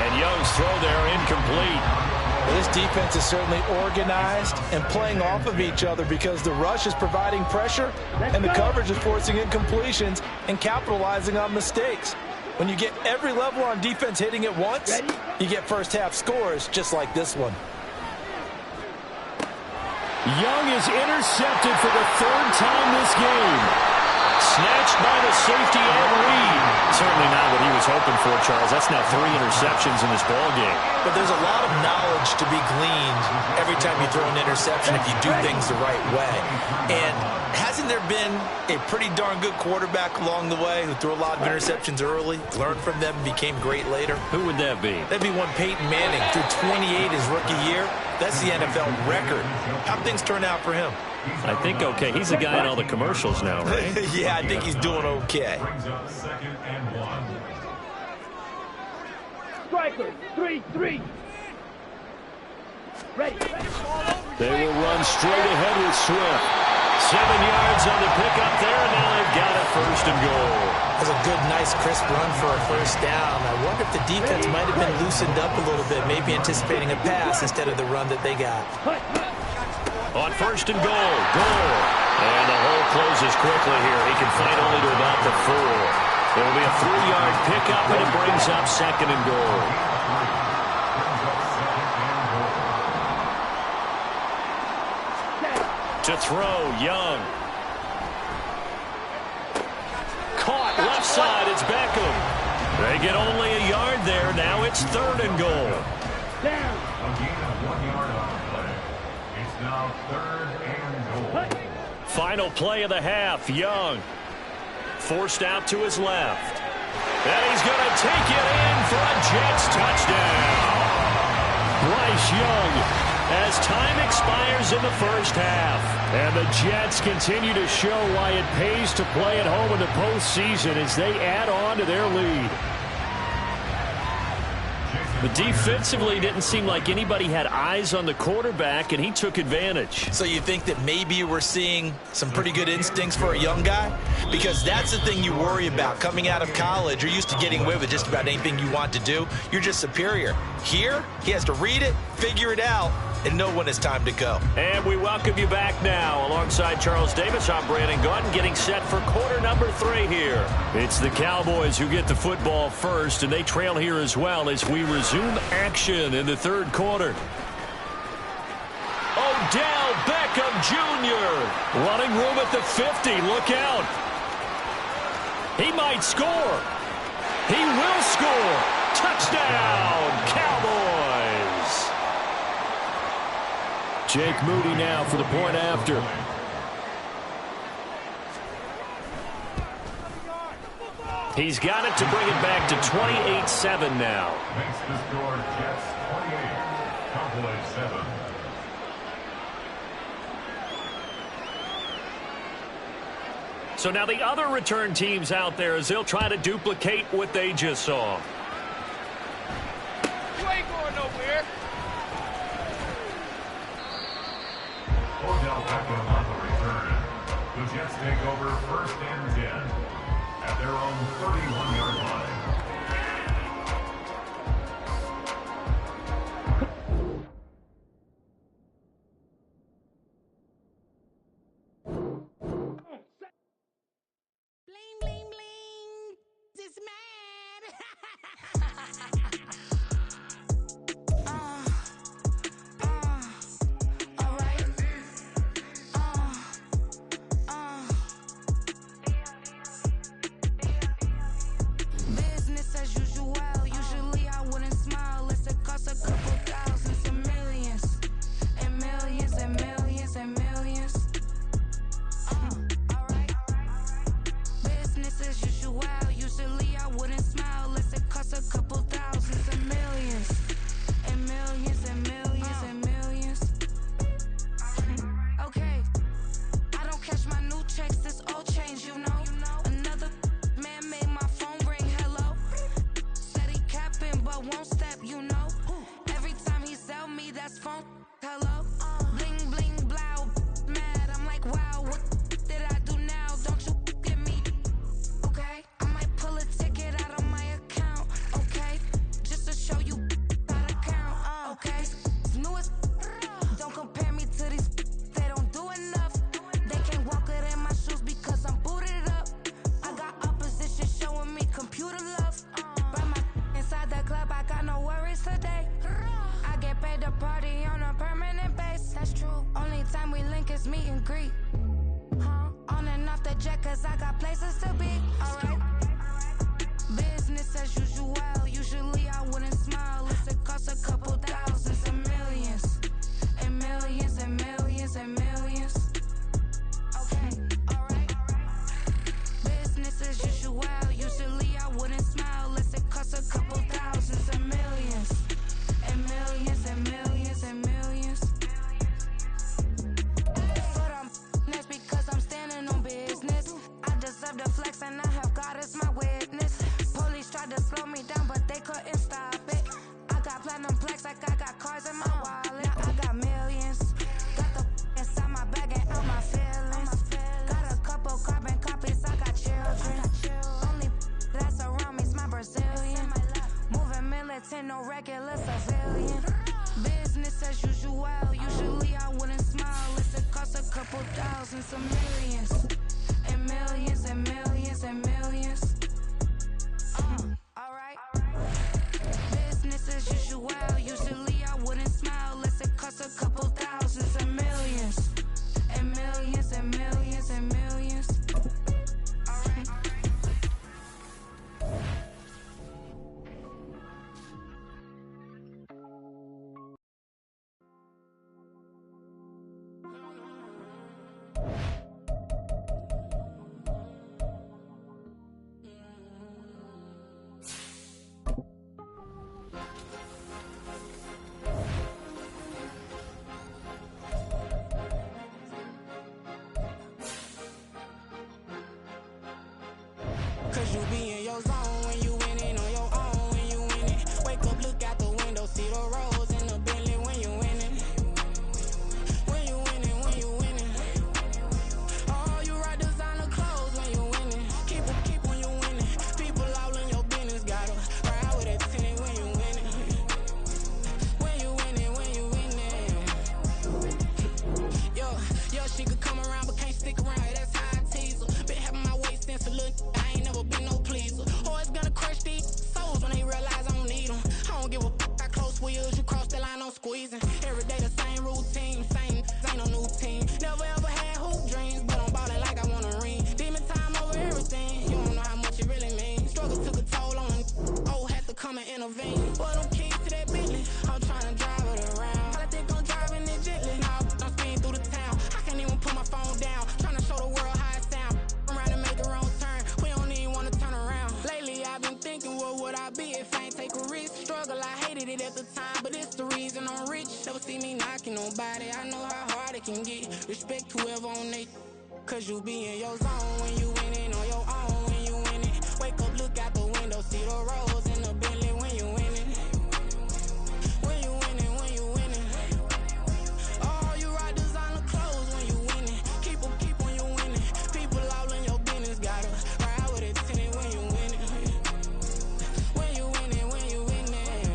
[SPEAKER 1] And Young's throw there incomplete.
[SPEAKER 2] Well, this defense is certainly organized and playing off of each other because the rush is providing pressure and the coverage is forcing incompletions and capitalizing on mistakes. When you get every level on defense hitting at once, you get first-half scores just like this one.
[SPEAKER 1] Young is intercepted for the 3rd time this game. Snatched by the safety Ed Reed. Certainly not what he was hoping for, Charles. That's now 3 interceptions in this ballgame.
[SPEAKER 2] But there's a lot of knowledge to be gleaned every time you throw an interception if you do things the right way. And hasn't there been a pretty darn good quarterback along the way who threw a lot of interceptions early, learned from them, and became great later?
[SPEAKER 1] Who would that be?
[SPEAKER 2] That'd be one Peyton Manning, threw 28 his rookie year. That's the NFL record. How'd things turn out for him?
[SPEAKER 1] I think okay. He's the guy in all the commercials now, right?
[SPEAKER 2] Yeah, I think he's doing okay.
[SPEAKER 4] Striker, 3-3. Ready.
[SPEAKER 1] They will run straight ahead with Swift. 7 yards on the pickup there, and now they've got it 1st and goal.
[SPEAKER 2] That's a good, nice, crisp run for a 1st down. I wonder if the defense might have been loosened up a little bit, maybe anticipating a pass instead of the run that they got.
[SPEAKER 1] On 1st and goal. And the hole closes quickly here. He can fight only to about the 4. It will be a 3-yard pickup, and it brings up 2nd and goal. To throw, Young. Caught left side, it's Beckham. They get only a yard there. Now it's 3rd and goal.
[SPEAKER 4] Down. A gain of 1 yard on the play. It's now 3rd and goal.
[SPEAKER 1] Final play of the half, Young. Forced out to his left. And he's going to take it in for a Jets touchdown. Bryce Young, as time expires in the 1st half. And the Jets continue to show why it pays to play at home in the postseason as they add on to their lead. But defensively, it didn't seem like anybody had eyes on the quarterback, and he took advantage.
[SPEAKER 2] So you think that maybe we're seeing some pretty good instincts for a young guy? Because that's the thing you worry about. Coming out of college, you're used to getting away with just about anything you want to do. You're just superior. Here, he has to read it, figure it out, and know when it's time to go.
[SPEAKER 3] And we welcome you back now. Alongside Charles Davis, I'm Brandon Gaudin, getting set for quarter number 3 here. It's the Cowboys who get the football first, and they trail here as well as we resume action in the third quarter. Odell Beckham Jr. running room at the 50. Look out. He might score. He will score. Touchdown, Cowboys. Jake Moody now for the point after. He's got it to bring it back to 28-7 now.
[SPEAKER 4] Makes the score Jets 28, Cowboys 7.
[SPEAKER 3] So now the other return teams out there as they'll try to duplicate what they just saw.
[SPEAKER 6] You ain't going nowhere.
[SPEAKER 4] Odell Beckham on the return. The Jets take over 1st and 10 at their own 31-yard line.
[SPEAKER 7] Bling, bling, bling. This mad. All right. Business as usual. Usually I wouldn't smile unless it cost a couple thousands and millions. And millions and millions and millions. All right. Business as usual. Usually I wouldn't smile unless it cost a couple thousands and millions. And millions and millions and millions. Okay. I don't catch my new checks, this old change, you know. Another man made my phone ring, hello. Said he capping but won't step, you know. Every time he sell me, that's phone, hello. Bling, bling, blow, mad. I'm like, wow, what did I do now? Don't you get me? Okay, I might pull a ticket out of my account, okay? Just to show you how to count, okay? Newest, don't compare me to these, they don't do enough. They can't walk it in my shoes because I'm booted up. I got opposition showing me computer love. Buy my inside the club, I got no worries today. I get paid to party on a permanent base. That's true. Only time we link is meet and greet. On and off the jet, cause I got places to be. Alright. Business as usual. Usually I wouldn't smile unless it cost a couple thousands and millions. And millions and millions and millions. Okay, alright. Business as usual. Usually I wouldn't smile unless it cost a couple thousands and millions. And millions and millions and millions. But I'm next because I'm standing on business. I deserve the flex and I have God as my witness. Police tried to slow me down but they couldn't stop it. I got platinum plaques like I got cars in my wallet. Now I got millions. Got the inside my bag and out my feelings. Got a couple carbon copies, I got children. Only that's around me's my Brazilian. Moving militant, no regular civilian. Business as usual. Usually I wouldn't smile unless it cost a couple thousands and millions. And millions and millions and millions. Alright. Business as usual. Usually I wouldn't smile unless it cost a couple thousands and millions. And millions and millions and millions. Alright.
[SPEAKER 6] Cause you be in your zone when you winning on your own when you winning. Wake up, look out the window, see the roads in the Bentley when you winning. When you winning, when you winning. Oh, you rock designer clothes when you winning. Keep when you winning. People all in your business, gotta ride with a tenant when you winning. When you winning, when you winning. Respect whoever on they, cause you be in your zone when you winning on your own when you winning. Wake up, look out the window, see the rose in the Bentley when you winning. When you winning, when you winning. Oh, you ride designer clothes when you winning. Keep when you winning. People all in your business, gotta ride with it tinted when you winning. When you winning, when you winning.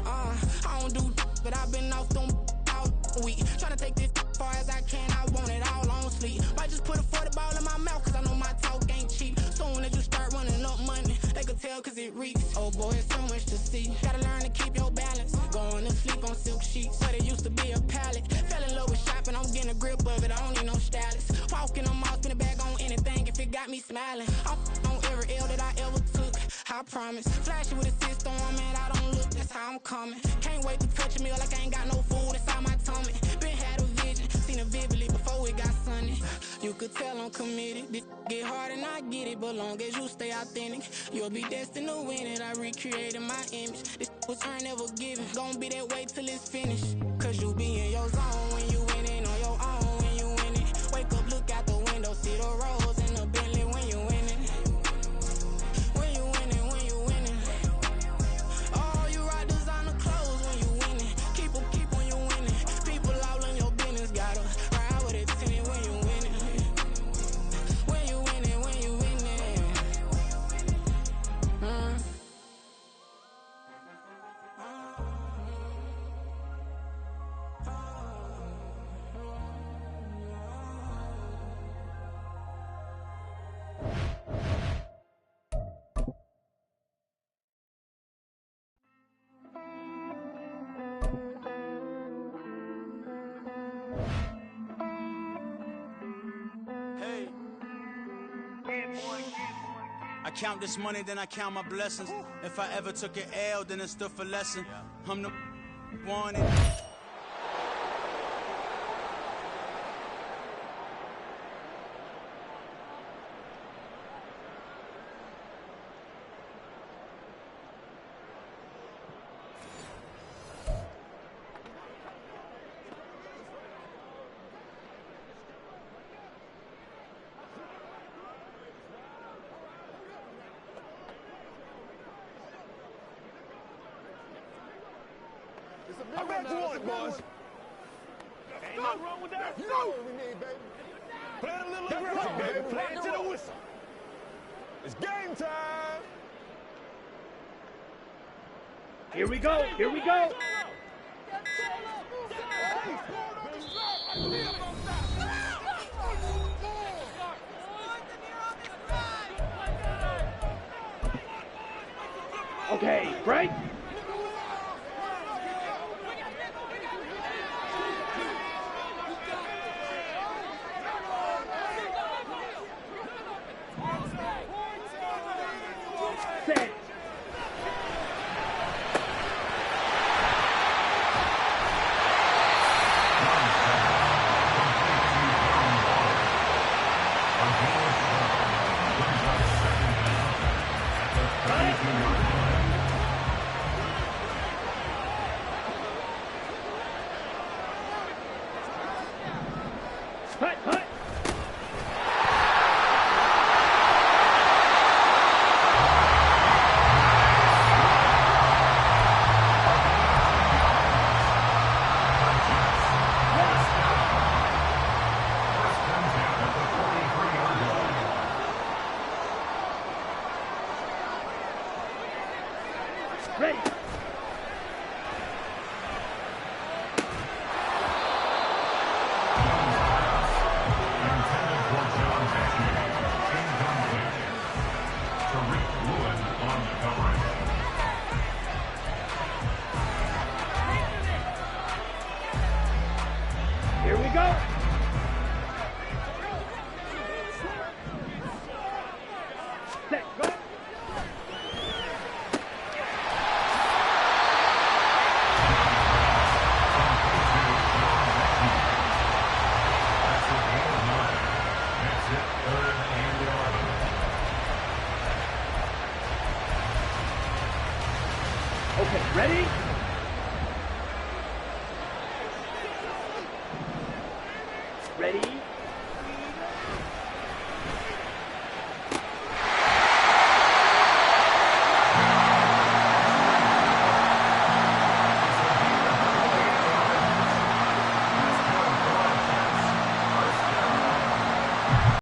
[SPEAKER 6] I don't do, but I've been off them all week. Tryna take this far as I can, I want it all on sleep. Might just put a 40 ball in my mouth, cause I know my talk ain't cheap. Soon as you start running up money, they can tell cause it reeks. Oh boy, it's so much to see. Gotta learn to keep your balance. Going to sleep on silk sheets, but it used to be a pallet. Fell in love with shopping, I'm getting a grip of it, I don't need no stylist. Walking on mouth, spin a bag on anything if it got me smiling. I'm on every L that I ever took, I promise. Flashy with a system on, man, I don't look, that's how I'm coming. Can't wait to touch a meal like I ain't got no food inside my tummy. Been had a vision, seen it vividly before it got sunny. You could tell I'm committed. This get hard and I get it, but long as you stay authentic, you'll be destined to win it. I recreated my image. This was earned, never given. Gonna be that way till it's finished. Cause you be in your zone when you winning on your own when you winning. Wake up, look out the window, see the rose in the Bentley when you winning. When you winning, when you winning. Oh, you ride designer clothes when you winning. Keep when you winning. People all in your business, gotta ride with it tinted when you winning. When you winning, when you winning.
[SPEAKER 5] Hey. I count this money, then I count my blessings. If I ever took an L, then it stood for lesson. I'm the one.
[SPEAKER 3] I bet you want it, boys. Ain't nothing wrong with that. You know what we need, baby. Play it a little aggressive, baby. Play it to the whistle. It's game time.
[SPEAKER 8] Here we go. Here we go. Okay, break. Set. Hut, hut. Ready. Here we go. Set, go. Okay, ready?